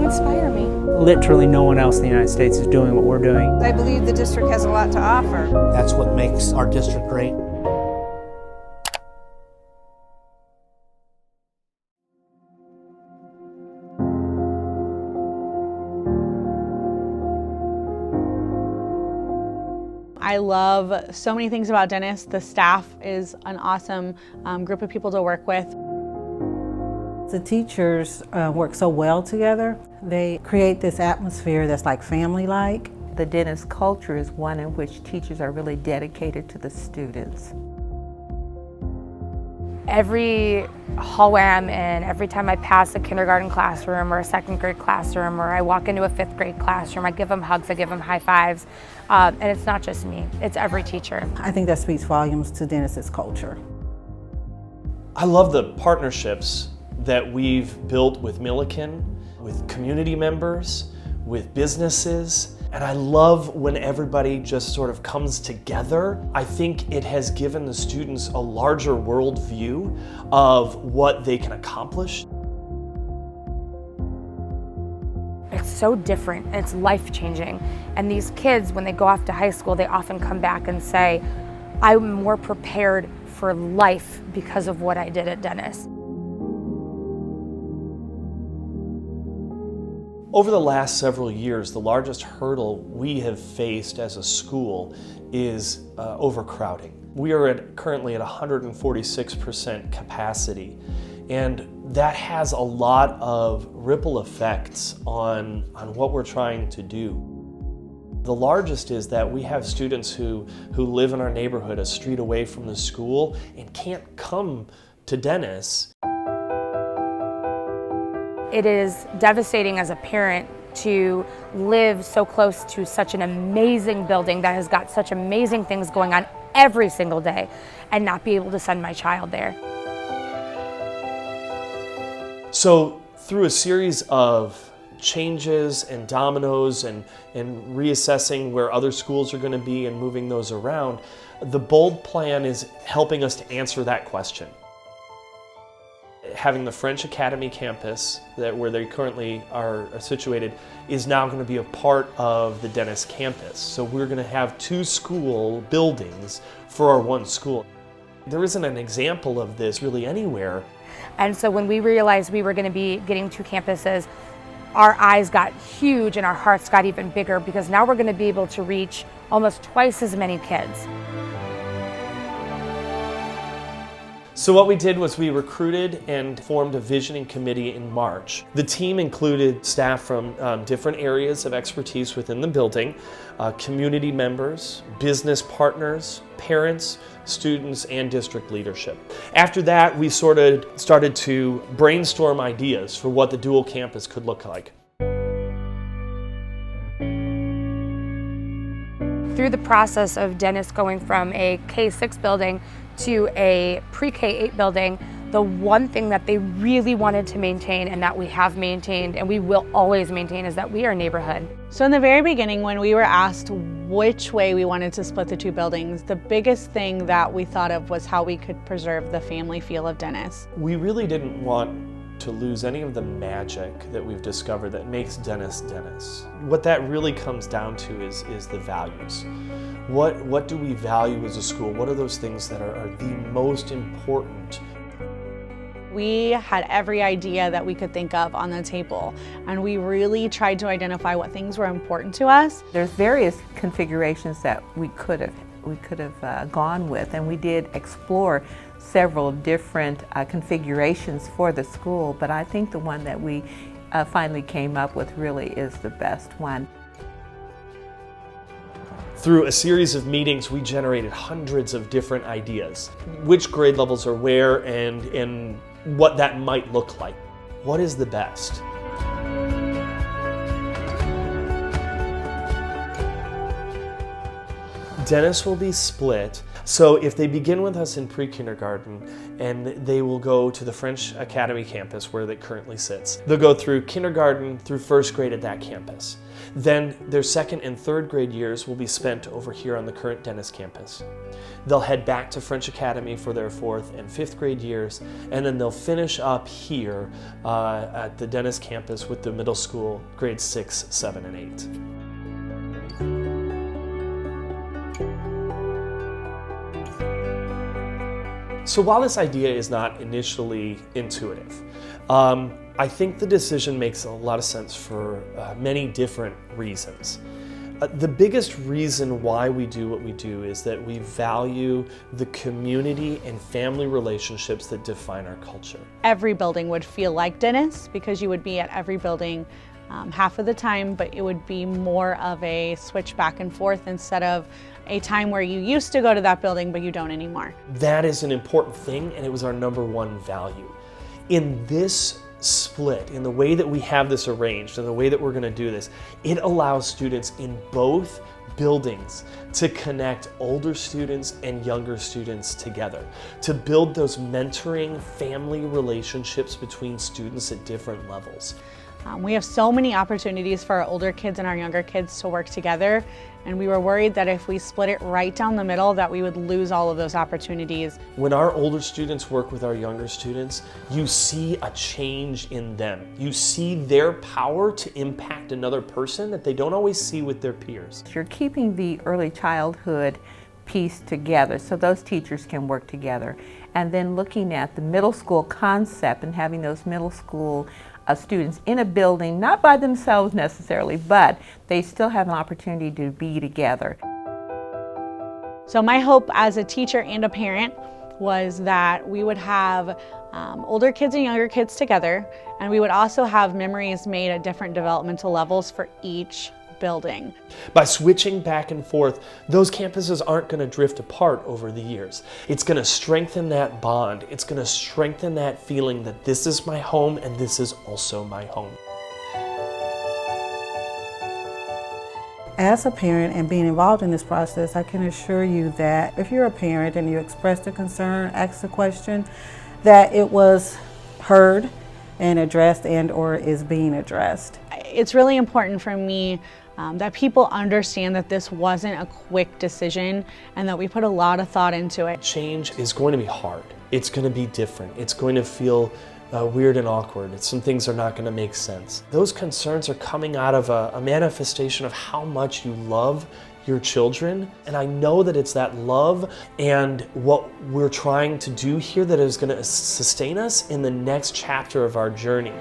inspire me. Literally no one else in the United States is doing what we're doing. I believe the district has a lot to offer. That's what makes our district great. I love so many things about Dennis. The staff is an awesome group of people to work with. The teachers work so well together. They create this atmosphere that's like family-like. The Dennis culture is one in which teachers are really dedicated to the students. Every hallway I'm in, every time I pass a kindergarten classroom or a second grade classroom, or I walk into a fifth grade classroom, I give them hugs, I give them high fives. And it's not just me, it's every teacher. I think that speaks volumes to Dennis's culture. I love the partnerships that we've built with Milliken, with community members, with businesses. And I love when everybody just sort of comes together. I think it has given the students a larger worldview of what they can accomplish. It's so different, it's life-changing. And these kids, when they go off to high school, they often come back and say, I'm more prepared for life because of what I did at Dennis. Over the last several years, the largest hurdle we have faced as a school is overcrowding. We are currently at 146% capacity, and that has a lot of ripple effects on what we're trying to do. The largest is that we have students who live in our neighborhood a street away from the school and can't come to Dennis. It is devastating as a parent to live so close to such an amazing building that has got such amazing things going on every single day and not be able to send my child there. So through a series of changes and dominoes and reassessing where other schools are going to be and moving those around, the BOLD plan is helping us to answer that question. Having the French Academy campus, where they currently are situated, is now going to be a part of the Dennis campus. So we're going to have two school buildings for our one school. There isn't an example of this really anywhere. And so when we realized we were going to be getting two campuses, our eyes got huge and our hearts got even bigger, because now we're going to be able to reach almost twice as many kids. So what we did was we recruited and formed a visioning committee in March. The team included staff from different areas of expertise within the building, community members, business partners, parents, students, and district leadership. After that, we started to brainstorm ideas for what the dual campus could look like. Through the process of Dennis going from a K-6 building to a pre-K-8 building, the one thing that they really wanted to maintain, and that we have maintained and we will always maintain, is that we are a neighborhood. So in the very beginning, when we were asked which way we wanted to split the two buildings, the biggest thing that we thought of was how we could preserve the family feel of Dennis. We really didn't want to lose any of the magic that we've discovered that makes Dennis Dennis. What that really comes down to is the values. What do we value as a school? What are those things that are the most important? We had every idea that we could think of on the table, and we really tried to identify what things were important to us. There's various configurations that we could have gone with, and we did explore several different configurations for the school, but I think the one that we finally came up with really is the best one. Through a series of meetings, we generated hundreds of different ideas. Which grade levels are where and what that might look like. What is the best? Dennis will be split So if they begin with us in pre-kindergarten, and they will go to the French Academy campus where it currently sits. They'll go through kindergarten through first grade at that campus. Then their second and third grade years will be spent over here on the current Dennis campus. They'll head back to French Academy for their fourth and fifth grade years, and then they'll finish up here at the Dennis campus with the middle school grades 6, 7, and 8. So while this idea is not initially intuitive, I think the decision makes a lot of sense for many different reasons. The biggest reason why we do what we do is that we value the community and family relationships that define our culture. Every building would feel like Dennis because you would be at every building half of the time, but it would be more of a switch back and forth instead of a time where you used to go to that building but you don't anymore. That is an important thing, and it was our #1 value. In this split, in the way that we have this arranged and the way that we're going to do this, it allows students in both buildings to connect older students and younger students together, to build those mentoring family relationships between students at different levels. We have so many opportunities for our older kids and our younger kids to work together, and we were worried that if we split it right down the middle that we would lose all of those opportunities. When our older students work with our younger students, you see a change in them. You see their power to impact another person that they don't always see with their peers. You're keeping the early childhood piece together so those teachers can work together. And then looking at the middle school concept and having those middle school students in a building, not by themselves necessarily, but they still have an opportunity to be together. So my hope as a teacher and a parent was that we would have older kids and younger kids together, and we would also have memories made at different developmental levels for each building. By switching back and forth, those campuses aren't going to drift apart over the years. It's going to strengthen that bond. It's going to strengthen that feeling that this is my home and this is also my home. As a parent and being involved in this process, I can assure you that if you're a parent and you expressed a concern, asked a question, that it was heard and addressed and/or is being addressed. It's really important for me that people understand that this wasn't a quick decision and that we put a lot of thought into it. Change is going to be hard. It's going to be different. It's going to feel weird and awkward. Some things are not going to make sense. Those concerns are coming out of a manifestation of how much you love your children, and I know that it's that love and what we're trying to do here that is going to sustain us in the next chapter of our journey.